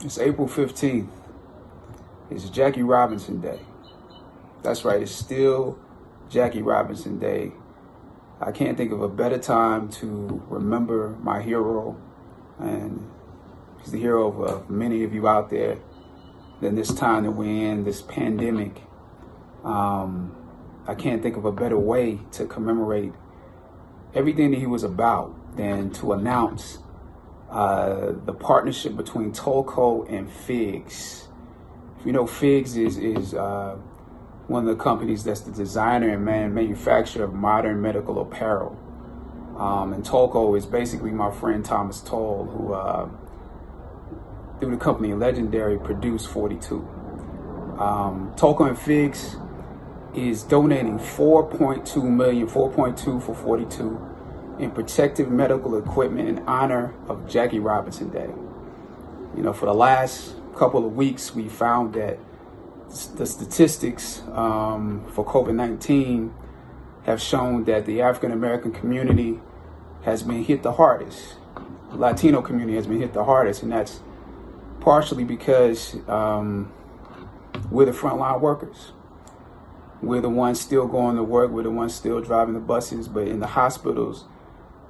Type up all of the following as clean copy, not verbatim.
It's April 15th. It's Jackie Robinson Day. That's right, it's still Jackie Robinson Day. I can't think of a better time to remember my hero, and he's the hero of many of you out there, than this time that we're in, this pandemic. I can't think of a better way to commemorate everything that he was about than to announce the partnership between Tolco and Figs. If you know, Figs is one of the companies that's the designer and manufacturer of modern medical apparel. And Tolco is basically my friend Thomas Toll, who through the company Legendary produced 42. Tolco and Figs is donating 4.2 million, 4.2 for 42 in protective medical equipment in honor of Jackie Robinson Day. You know, for the last couple of weeks, we found that the statistics for COVID-19 have shown that the African American community has been hit the hardest. The Latino community has been hit the hardest, and that's partially because we're the frontline workers. We're the ones still going to work. We're the ones still driving the buses. But in the hospitals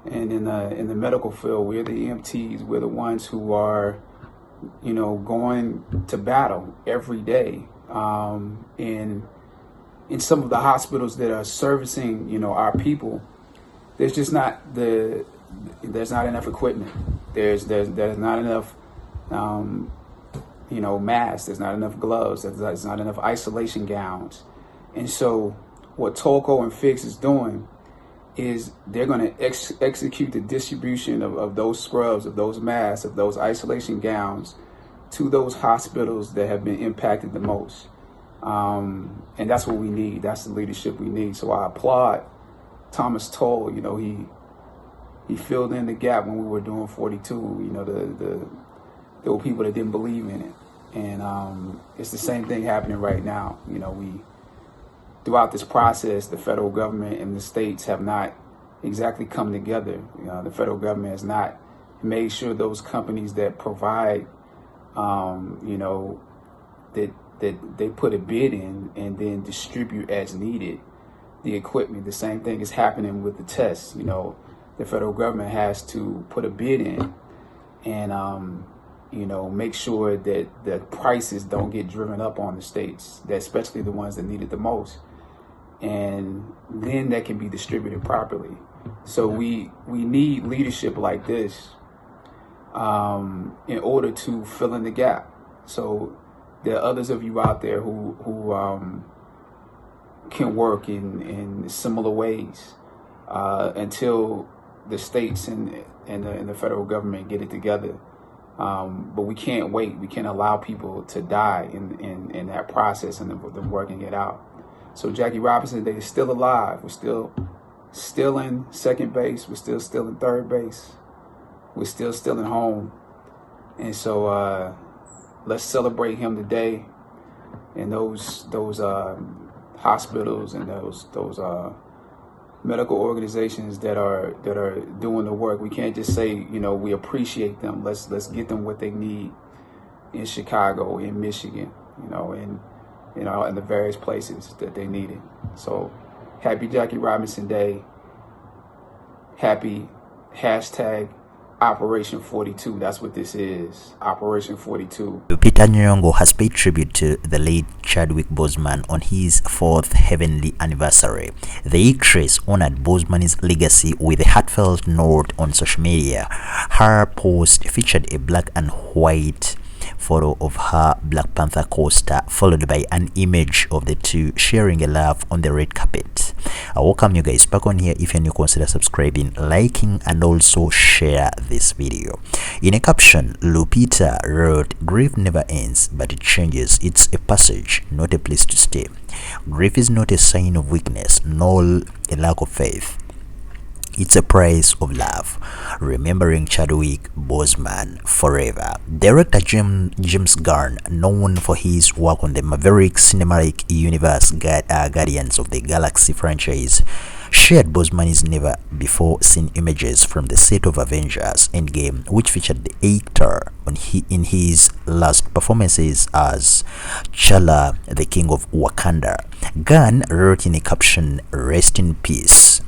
and in the medical field, we're the EMTs. We're the ones who are, you know, going to battle every day. In some of the hospitals that are servicing, you know, our people, there's not enough equipment. There's not enough, you know, masks. There's not enough gloves. There's not enough isolation gowns. And so what Tolco and Figs is doing is they're going to execute the distribution of those scrubs, of those masks, of those isolation gowns to those hospitals that have been impacted the most. And that's what we need. That's the leadership we need. So I applaud Thomas Toll. You know, he filled in the gap when we were doing 42. You know, there were people that didn't believe in it. And it's the same thing happening right now. You know, throughout this process, the federal government and the states have not exactly come together. You know, the federal government has not made sure those companies that provide, you know, that they put a bid in and then distribute as needed the equipment. The same thing is happening with the tests. You know, the federal government has to put a bid in and, you know, make sure that the prices don't get driven up on the states, that especially the ones that need it the most. And then that can be distributed properly. So we need leadership like this in order to fill in the gap. So there are others of you out there who can work in similar ways until the states and the federal government get it together. But we can't wait. We can't allow people to die in that process and them working it out. So Jackie Robinson Day is still alive. We're still in second base. We're still in third base. We're still in home. And so let's celebrate him today. And those hospitals and those medical organizations that are doing the work. We can't just say, you know, we appreciate them. Let's get them what they need in Chicago, in Michigan, you know, in the various places that they need it. So happy Jackie Robinson Day. Happy hashtag Operation 42. That's what this is. Operation 42. Peter Nyong'o has paid tribute to the late Chadwick Boseman on his 4th heavenly anniversary. The actress honored Boseman's legacy with a heartfelt note on social media. Her post featured a black and white photo of her Black Panther co-star, followed by an image of the two sharing a laugh on the red carpet. I welcome you guys back on here. If you're new, consider subscribing, liking, and also share this video. In a caption, Lupita wrote, "Grief never ends, but it changes. It's a passage, not a place to stay. Grief is not a sign of weakness, nor a lack of faith. It's a price of love. Remembering Chadwick Boseman forever." Director James Gunn, known for his work on the Maverick Cinematic Universe Guardians of the Galaxy franchise, shared Boseman's never before seen images from the set of Avengers Endgame, which featured the actor in his last performances as T'Challa, the King of Wakanda. Gunn wrote in a caption, "Rest in peace."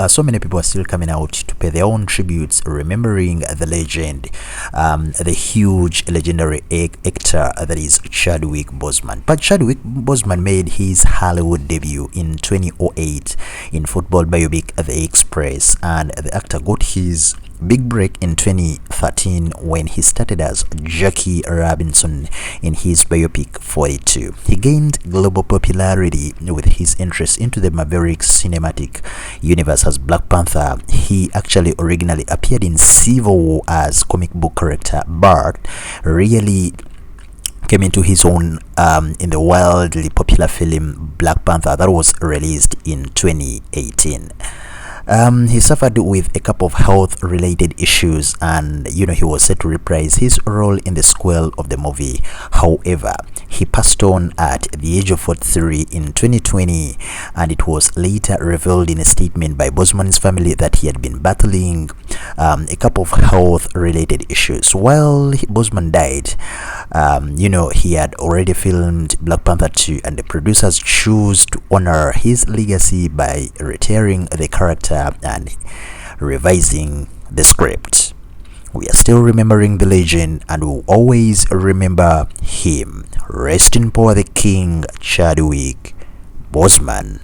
So many people are still coming out to pay their own tributes, remembering the legend, the huge legendary actor that is Chadwick Boseman. But Chadwick Boseman made his Hollywood debut in 2008 in football biopic The Express, and the actor got his big break in 2013 when he started as Jackie Robinson in his biopic 42. He gained global popularity with his interest into the Maverick cinematic universe as Black Panther. He actually originally appeared in Civil War as comic book character, but really came into his own in the wildly popular film Black Panther that was released in 2018. He suffered with a couple of health-related issues, and he was set to reprise his role in the sequel of the movie. However, he passed on at the age of 43 in 2020, and it was later revealed in a statement by Boseman's family that he had been battling a couple of health-related issues. While Boseman died, he had already filmed Black Panther 2, and the producers chose to honor his legacy by retiring the character and revising the script. We are still remembering the legend, and will always remember him. Rest in power, the King Chadwick Boseman.